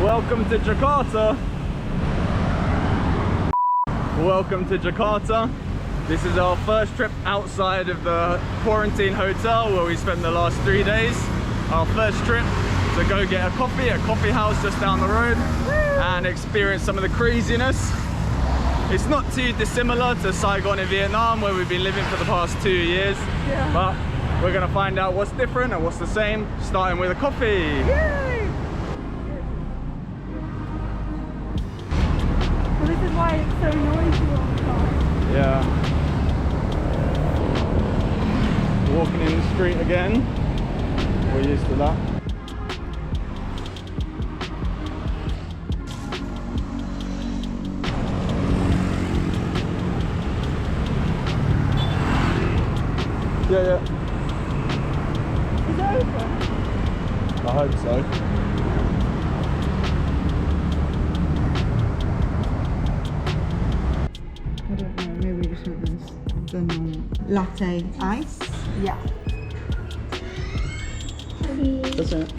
Welcome to Jakarta. Welcome to Jakarta. This is our first trip outside of the quarantine hotel where we spent the last 3 days. Our first trip to go get a coffee at a coffee house just down the road and experience some of the craziness. It's not too dissimilar to Saigon in Vietnam where we've been living for the past 2 years. Yeah. But we're gonna find out what's different and what's the same, starting with a coffee. Yay! Well, this is why it's so noisy all the time. Yeah. Walking in the street again. We're used to that. Yeah, yeah. Is it open? I hope so. I don't know, maybe we just want this. The normal latte ice. Yeah. That's it.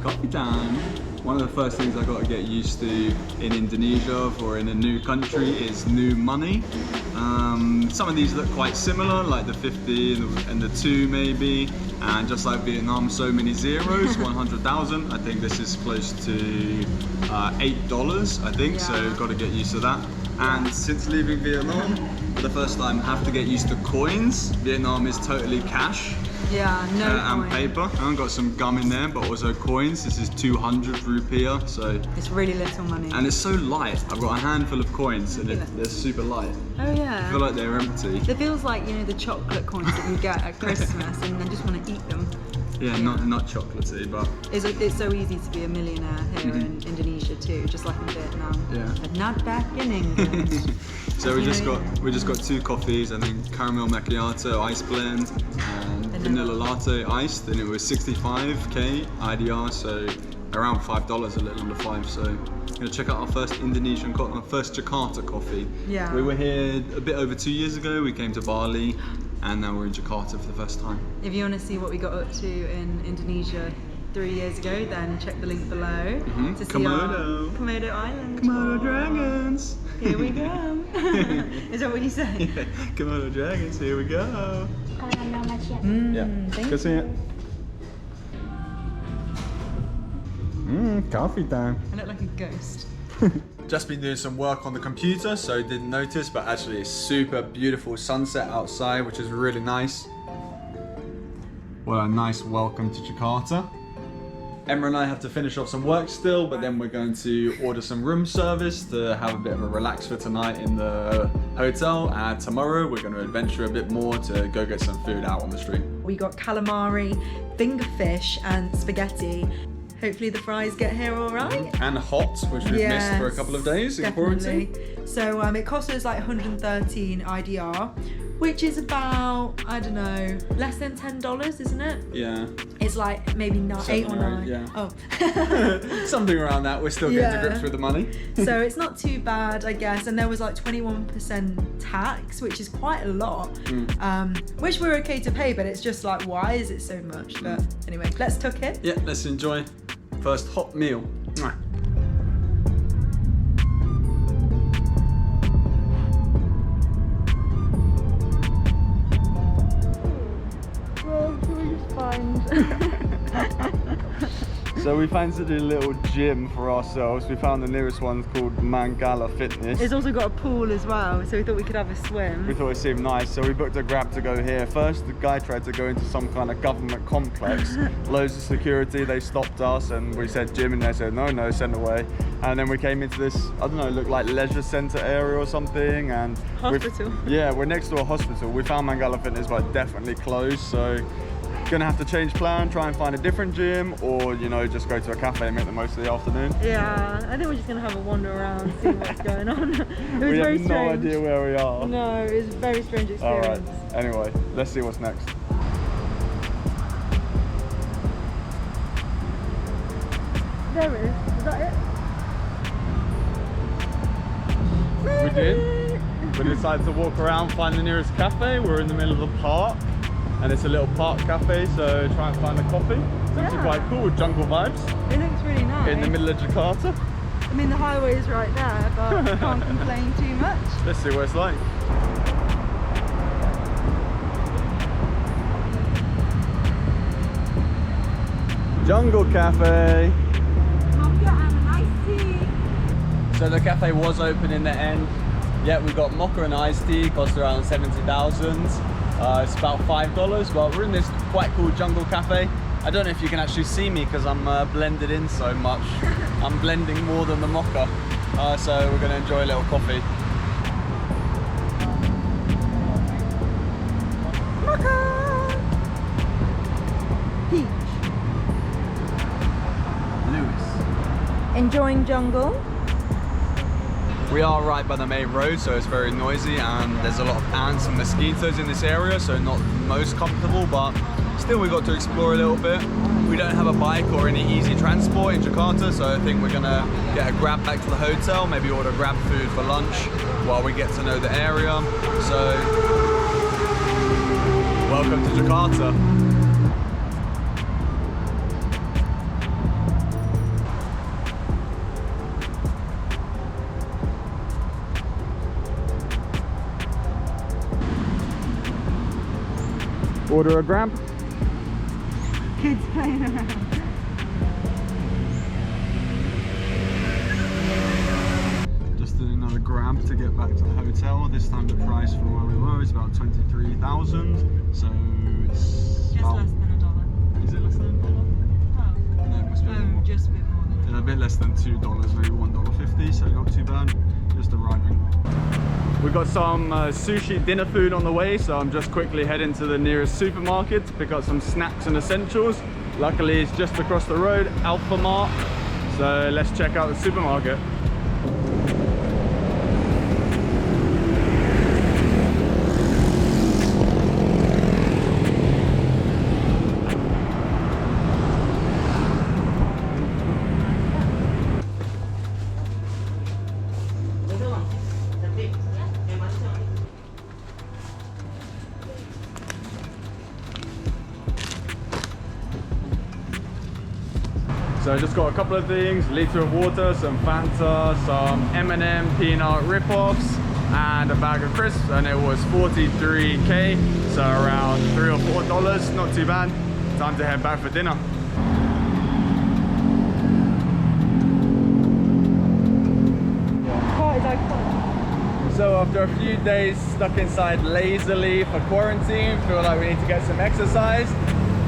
Coffee time. One of the first things I got to get used to in Indonesia or in a new country is new money. Some of these look quite similar, like the 50 and the 2 maybe, and just like Vietnam, so many zeros, 100,000. I think this is close to $8, I think, yeah. So got to get used to that. And since leaving Vietnam, for the first time, I have to get used to coins. Vietnam is totally cash. Yeah, no and paper. I've got some gum in there, but also coins. This is 200 rupiah, so it's really little money. And it's so light. I've got a handful of coins, and they're super light. Oh yeah. I feel like they're empty. It feels like, you know, the chocolate coins that you get at Christmas, and I just want to eat them. Yeah, not chocolatey, but it's so easy to be a millionaire here in Indonesia too, just like in Vietnam. Yeah. But not back in England. So we just got 2 coffees, and then caramel macchiato ice blend and vanilla latte iced, and it was 65k IDR, so around $5, a little under 5. So gonna check out our first our first Jakarta coffee. Yeah. We were here a bit over 2 years ago. We came to Bali, and now we're in Jakarta for the first time. If you want to see what we got up to in Indonesia 3 years ago, then check the link below to see Komodo. Komodo Island. Komodo dragons. Here we go. Is that what you say? Yeah. Komodo dragons, here we go. Yeah, Good seeing it. Coffee time. I look like a ghost. Just been doing some work on the computer, so didn't notice, but actually it's super beautiful sunset outside, which is really nice. What a nice welcome to Jakarta. Emma and I have to finish off some work still, but then we're going to order some room service to have a bit of a relax for tonight in the hotel, and tomorrow we're going to adventure a bit more to go get some food out on the street. We got calamari, finger fish and spaghetti. Hopefully the fries get here all right. And hot, which we've missed for a couple of days in quarantine. So it cost us like 113 IDR, which is about, I don't know, less than $10, isn't it? Yeah. It's like maybe 8 or 9. Yeah. Oh. Something around that. We're still getting to grips with the money. So it's not too bad, I guess. And there was like 21% tax, which is quite a lot. Which we're okay to pay, but it's just like, why is it so much? But anyway, let's tuck it. Yeah, let's enjoy first hot meal. Mwah. So we fancied a little gym for ourselves. We found the nearest one called Mangala Fitness. It's also got a pool as well, so we thought we could have a swim. We thought it seemed nice, so we booked a Grab to go here. First, the guy tried to go into some kind of government complex. Loads of security, they stopped us and we said gym and they said no, send away. And then we came into this, I don't know, it looked like leisure center area or something. And hospital. Yeah, we're next to a hospital. We found Mangala Fitness, but definitely closed, so gonna have to change plan, try and find a different gym, or you know, just go to a cafe and make the most of the afternoon. Yeah, I think we're just gonna have a wander around, see what's going on. It was we very have strange. no idea where we are. No, it was a very strange experience. Alright, anyway, let's see what's next. There it is. Is that it? We did. We decided to walk around, find the nearest cafe. We're in the middle of the park. and it's a little park cafe, so try and find a coffee. It's actually quite cool with jungle vibes. It looks really nice. In the middle of Jakarta. I mean, the highway is right there, but I can't complain too much. Let's see what it's like. Jungle Cafe. Mocha and an iced tea. So the cafe was open in the end. Yeah, we got mocha and iced tea, cost around 70,000. It's about $5, but we're in this quite cool jungle cafe. I don't know if you can actually see me because I'm blended in so much. I'm blending more than the mocha. So we're going to enjoy a little coffee. Mocha! Peach. Lewis. Enjoying jungle. We are right by the main road, so it's very noisy and there's a lot of ants and mosquitoes in this area, so not most comfortable, but still we got to explore a little bit. We don't have a bike or any easy transport in Jakarta, so I think we're gonna get a grab back to the hotel, maybe order grab food for lunch while we get to know the area. So, welcome to Jakarta. Order a grab. Kids playing around. Just did another grab to get back to the hotel. This time the price for where we were is about 23,000. So it's Just about, less than $1. is it less than $1? Oh. No, it must be more. Just a bit more than Yeah, a bit less than $2, maybe $1.50, so not too bad. Just arriving. We've got some sushi dinner food on the way, so I'm just quickly heading to the nearest supermarket to pick up some snacks and essentials. Luckily, it's just across the road, Alpha Mart. So let's check out the supermarket. So I just got a couple of things, liter of water, some Fanta, some M&M peanut rip-offs, and a bag of crisps, and it was 43k, so around $3 or $4, not too bad. Time to head back for dinner. So after a few days stuck inside lazily for quarantine, feel like we need to get some exercise.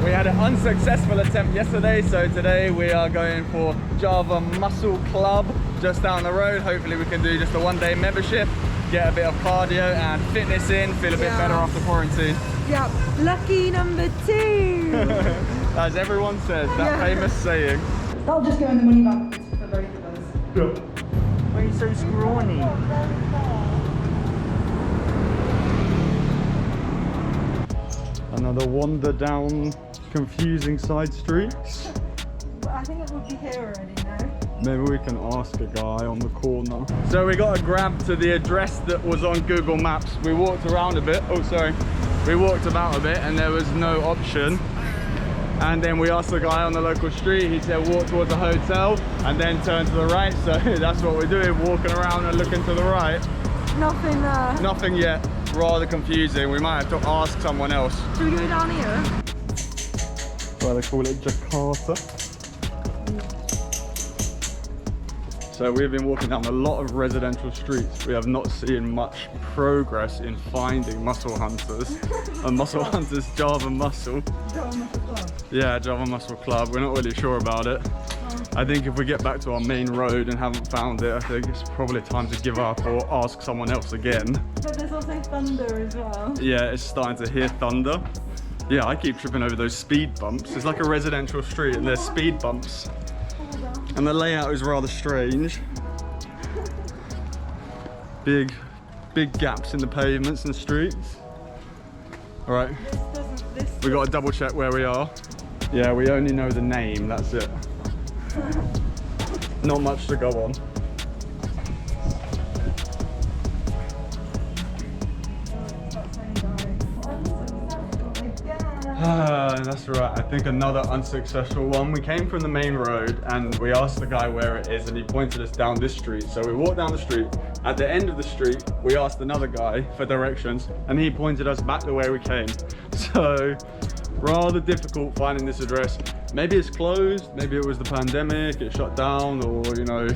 We had an unsuccessful attempt yesterday, so today we are going for Java Muscle Club just down the road. Hopefully we can do just a one-day membership, get a bit of cardio and fitness in, feel a bit better after quarantine. Yep, lucky number 2. As everyone says, that famous saying. That'll just go in the money bag for both of us. Yeah. Why are you so scrawny? Another wander down confusing side streets. I think it would be here already now. Maybe we can ask a guy on the corner. So we got a grab to the address that was on Google Maps. We walked around a bit. Oh, sorry. We walked about a bit and there was no option. And then we asked the guy on the local street. He said walk towards the hotel and then turn to the right. So that's what we're doing, walking around and looking to the right. Nothing there. Nothing yet. Rather confusing. We might have to ask someone else. Should we go down here? Well, they call it Jakarta. So we've been walking down a lot of residential streets. We have not seen much progress in finding muscle hunters. And muscle hunters, Java Muscle. Java Muscle Club. Yeah, Java Muscle Club. We're not really sure about it. I think if we get back to our main road and haven't found it, I think it's probably time to give up or ask someone else again. But there's also thunder as well. Yeah, it's starting to hear thunder. Yeah, I keep tripping over those speed bumps. It's like a residential street and there's speed bumps. And the layout is rather strange. Big gaps in the pavements and streets. All right, we got to double check where we are. Yeah, we only know the name, that's it. Not much to go on. That's right, I think another unsuccessful one. We came from the main road and we asked the guy where it is and he pointed us down this street. So we walked down the street. At the end of the street, we asked another guy for directions and he pointed us back the way we came. So rather difficult finding this address. Maybe it's closed, maybe it was the pandemic, it shut down, or you know,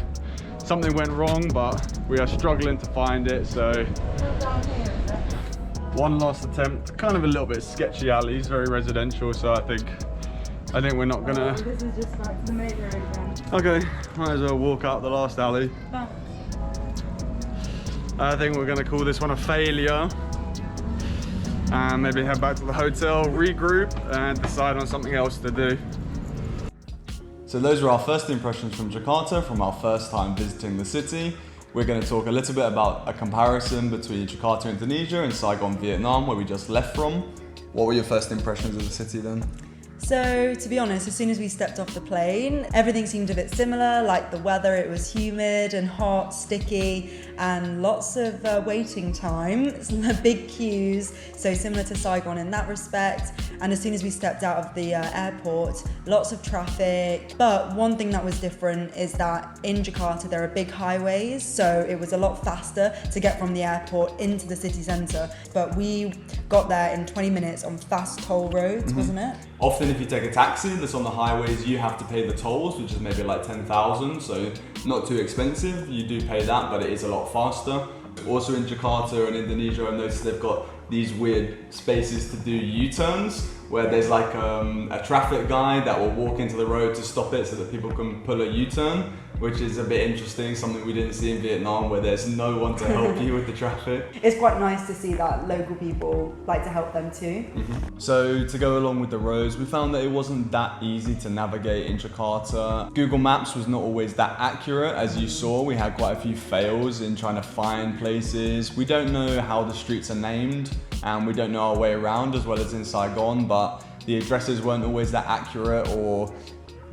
something went wrong, but we are struggling to find it. So one last attempt, kind of a little bit sketchy alleys, very residential, so I think we're not gonna... This is just back to the main road then. Okay, might as well walk out the last alley. Oh. I think we're gonna call this one a failure. And maybe head back to the hotel, regroup, and decide on something else to do. So those were our first impressions from Jakarta, from our first time visiting the city. We're going to talk a little bit about a comparison between Jakarta, Indonesia and Saigon, Vietnam, where we just left from. What were your first impressions of the city then? So, to be honest, as soon as we stepped off the plane, everything seemed a bit similar, like the weather, it was humid and hot, sticky, and lots of waiting time, big queues, so similar to Saigon in that respect. And as soon as we stepped out of the airport, lots of traffic. But one thing that was different is that in Jakarta, there are big highways, so it was a lot faster to get from the airport into the city centre. But we got there in 20 minutes on fast toll roads, wasn't it? Often if you take a taxi that's on the highways, you have to pay the tolls, which is maybe like 10,000, so not too expensive. You do pay that, but it is a lot faster. Also in Jakarta and Indonesia, I've noticed they've got these weird spaces to do U-turns, where there's like a traffic guy that will walk into the road to stop it so that people can pull a U-turn, which is a bit interesting, something we didn't see in Vietnam, where there's no one to help you with the traffic. It's quite nice to see that local people like to help them too. So to go along with the roads, we found that it wasn't that easy to navigate in Jakarta. Google Maps was not always that accurate. As you saw, we had quite a few fails in trying to find places. We don't know how the streets are named, and we don't know our way around as well as in Saigon, but the addresses weren't always that accurate, or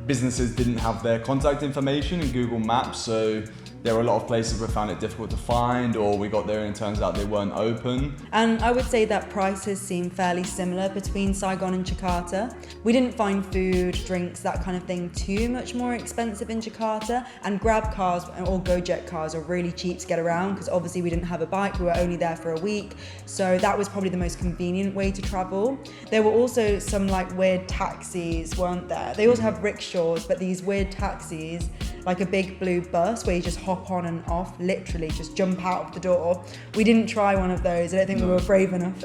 businesses didn't have their contact information in Google Maps, so there were a lot of places we found it difficult to find, or we got there and it turns out they weren't open. And I would say that prices seem fairly similar between Saigon and Jakarta. We didn't find food, drinks, that kind of thing too much more expensive in Jakarta, and Grab cars or Gojek cars are really cheap to get around because obviously we didn't have a bike, we were only there for a week, so that was probably the most convenient way to travel. There were also some like weird taxis, weren't there? They also have rickshaws, but these weird taxis, like a big blue bus where you just hop on and off, literally just jump out of the door. We didn't try one of those. I don't think we were brave enough.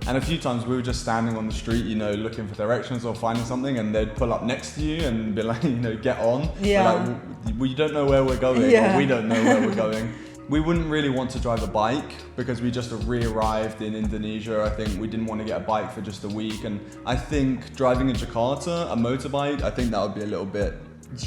And a few times we were just standing on the street, you know, looking for directions or finding something, and they'd pull up next to you and be like, you know, get on. Yeah. Like, we don't know where we're going, or we don't know where we're going. We wouldn't really want to drive a bike because we just re-arrived in Indonesia. I think we didn't want to get a bike for just a week, and I think driving in Jakarta, a motorbike, I think that would be a little bit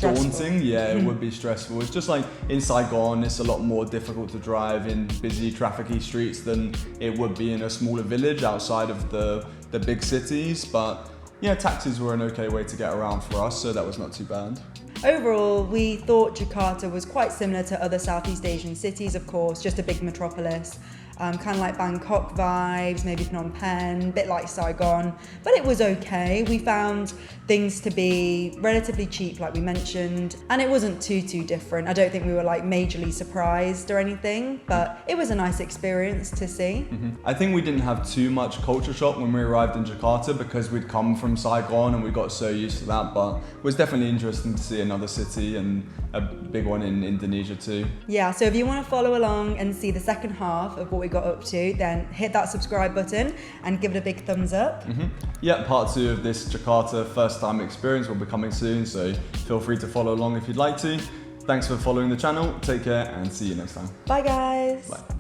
daunting. Yeah, it would be stressful. It's just like in Saigon, it's a lot more difficult to drive in busy trafficy streets than it would be in a smaller village outside of the big cities. But yeah, taxis were an okay way to get around for us, so that was not too bad. Overall, we thought Jakarta was quite similar to other Southeast Asian cities, of course, just a big metropolis. Kind of like Bangkok vibes, maybe Phnom Penh, a bit like Saigon, but it was okay. We found things to be relatively cheap, like we mentioned, and it wasn't too different. I don't think we were like majorly surprised or anything, but it was a nice experience to see. I think we didn't have too much culture shock when we arrived in Jakarta because we'd come from Saigon and we got so used to that, but it was definitely interesting to see another city and a big one in Indonesia too. Yeah, so if you want to follow along and see the second half of what we got up to, then hit that subscribe button and give it a big thumbs up. Yeah, part 2 of this Jakarta first time experience will be coming soon, so feel free to follow along if you'd like to. Thanks for following the channel, take care and see you next time. Bye guys. Bye.